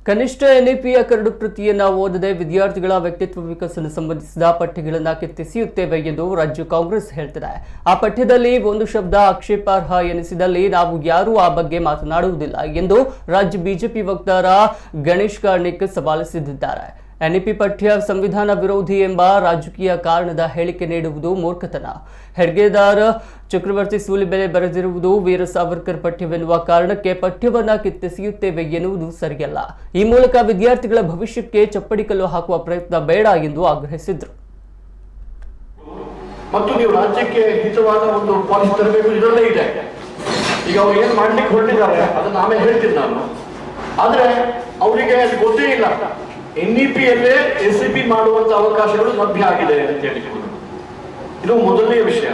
ಕನಿಷ್ಠ ಎನ್ಇಪಿಯ ಕರಡು ಪ್ರತಿಯನ್ನ ಓದದೆ ವಿದ್ಯಾರ್ಥಿಗಳ ವ್ಯಕ್ತಿತ್ವ ವಿಕಸನ ಸಂಬಂಧಿಸಿದ ಪಠ್ಯಗಳನ್ನು ಕಿತ್ತೆಸೆಯುತ್ತೇವೆ ಎಂದು ರಾಜ್ಯ ಕಾಂಗ್ರೆಸ್ ಹೇಳ್ತಿದೆ. ಆ ಪಠ್ಯದಲ್ಲಿ ಒಂದು ಶಬ್ದ ಆಕ್ಷೇಪಾರ್ಹ ಎನಿಸಿದಲ್ಲಿ ನಾವು ಯಾರೂ ಆ ಬಗ್ಗೆ ಮಾತನಾಡುವುದಿಲ್ಲ ಎಂದು ರಾಜ್ಯ ಬಿಜೆಪಿ ವಕ್ತಾರ ಗಣೇಶ್ ಕಾರ್ಣಿಕ್ ಸವಾಲಿಸಿದ್ದಾರೆ. ಎನ್ಇಪಿ ಪಠ್ಯ ಸಂವಿಧಾನ ವಿರೋಧಿ ಎಂಬ ರಾಜಕೀಯ ಕಾರಣದ ಹೇಳಿಕೆ ನೀಡುವುದು ಮೂರ್ಖತನ. ಹೆಡ್ಗೆದಾರ್ ಚಕ್ರವರ್ತಿ ಸೂಲಿಬೆಲೆ ಬರೆದಿರುವುದು ವೀರ ಸಾವರ್ಕರ್ ಪಠ್ಯವೆನ್ನುವ ಕಾರಣಕ್ಕೆ ಪಠ್ಯವನ್ನ ಕಿತ್ತೆಸೆಯುತ್ತೇವೆ ಎನ್ನುವುದು ಸರಿಯಲ್ಲ. ಈ ಮೂಲಕ ವಿದ್ಯಾರ್ಥಿಗಳ ಭವಿಷ್ಯಕ್ಕೆ ಚಪ್ಪಡಿ ಕಲ್ಲು ಹಾಕುವ ಪ್ರಯತ್ನ ಬೇಡ ಎಂದು ಆಗ್ರಹಿಸಿದರು. ಮತ್ತು ನೀವು ರಾಜ್ಯಕ್ಕೆ ಹಿತವಾದ ಒಂದು ಪಾಲಿಸಿ ತರಬೇಕು ಇದರಲ್ಲೇ ಇದೆ. ಈಗ ಅವ್ರು ಏನ್ ಮಾಡ್ಲಿಕ್ಕೆ ಹೊರಟಿದ್ದಾರೆ ಅದನ್ನ ಆಮೇಲೆ ಹೇಳ್ತೀನಿ ನಾನು. ಆದ್ರೆ ಅವರಿಗೆ ಅದು ಗೊತ್ತೇ ಇಲ್ಲ ಎನ್ಇಪಿಯಲ್ಲೇ ಎಸ್ಇಪಿ ಮಾಡುವಂತ ಅವಕಾಶಗಳು ಲಭ್ಯ ಆಗಿದೆ ಅಂತ ಹೇಳಿ. ಇದು ಮೊದಲನೆಯ ವಿಷಯ.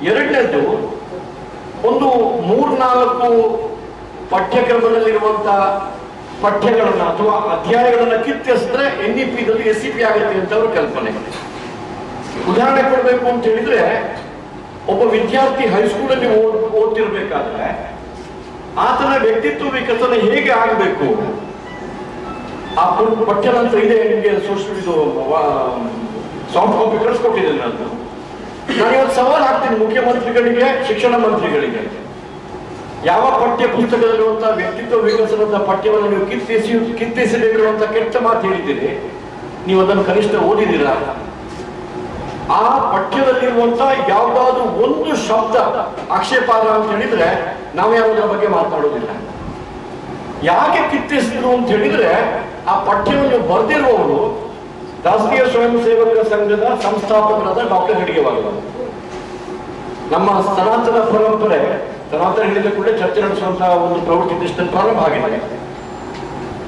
ಎರಡನೇದು, ಒಂದು 3-4 ಪಠ್ಯಕ್ರಮದಲ್ಲಿರುವಂತ ಪಠ್ಯಗಳನ್ನ ಅಥವಾ ಅಧ್ಯಾಯಗಳನ್ನ ಕಿತ್ತೆಸಿದ್ರೆ ಎನ್ಇಪಿದಲ್ಲಿ ಎಸ್ಇಪಿ ಆಗುತ್ತೆ ಅಂತ ಅವ್ರ ಕಲ್ಪನೆ. ಉದಾಹರಣೆ ಕೊಡಬೇಕು ಅಂತ ಹೇಳಿದ್ರೆ, ಒಬ್ಬ ವಿದ್ಯಾರ್ಥಿ ಹೈಸ್ಕೂಲಲ್ಲಿ ಓದ್ತಿರ್ಬೇಕಾದ್ರೆ ಆತನ ವ್ಯಕ್ತಿತ್ವ ವಿಕಸನ ಹೇಗೆ ಆಗಬೇಕು ಆ ಪಠ್ಯ ನಂತರ ಇದೆ. ನಿಮಗೆ ಇದು ಸಾಫ್ಟ್ ಕಾಪಿ ಕಳಿಸ್ಕೊಟ್ಟಿದ್ದೇನೆ ನಾನು ಇವತ್ತು ಸವಾಲು ಹಾಕ್ತೀನಿ ಮುಖ್ಯಮಂತ್ರಿಗಳಿಗೆ, ಶಿಕ್ಷಣ ಮಂತ್ರಿಗಳಿಗೆ. ಯಾವ ಪಠ್ಯ ಪುಸ್ತಕದಲ್ಲಿರುವಂತಹ ವ್ಯಕ್ತಿತ್ವ ವಿಕಸನದ ಪಠ್ಯವನ್ನು ನೀವು ಕಿತ್ತೆಸಬೇಕು ಅಂತ ಕೆಟ್ಟ ಮಾತು ಹೇಳಿದ್ದೀರಿ, ನೀವು ಅದನ್ನು ಕನಿಷ್ಠ ಓದಿದ್ದೀರಾ? ಆ ಪಠ್ಯದಲ್ಲಿರುವಂತಹ ಯಾವುದಾದ್ರೂ ಒಂದು ಶಬ್ದ ಆಕ್ಷೇಪಾರ್ಹ ಅಂತ ಹೇಳಿದ್ರೆ ನಾವು ಯಾವುದರ ಬಗ್ಗೆ ಮಾತನಾಡೋದಿಲ್ಲ. ಯಾಕೆ ಕಿತ್ತೆಸಿದ್ರು ಅಂತ ಹೇಳಿದ್ರೆ, ಆ ಪಠ್ಯವನ್ನು ಬರೆದಿರುವವರು ರಾಷ್ಟ್ರೀಯ ಸ್ವಯಂ ಸೇವಕ ಸಂಘದ ಸಂಸ್ಥಾಪಕರಾದ ಡಾಕ್ಟರ್ ಹೆಡ್ಗೇವಾರ್. ನಮ್ಮ ಸನಾತನ ಪರಂಪರೆ, ಸನಾತನ ಹೇಳಿದ ಕೂಡ ಚರ್ಚೆ ನಡೆಸುವಂತಹ ಒಂದು ಪ್ರವೃತ್ತಿ ಪ್ರಾರಂಭ ಆಗಿದೆ.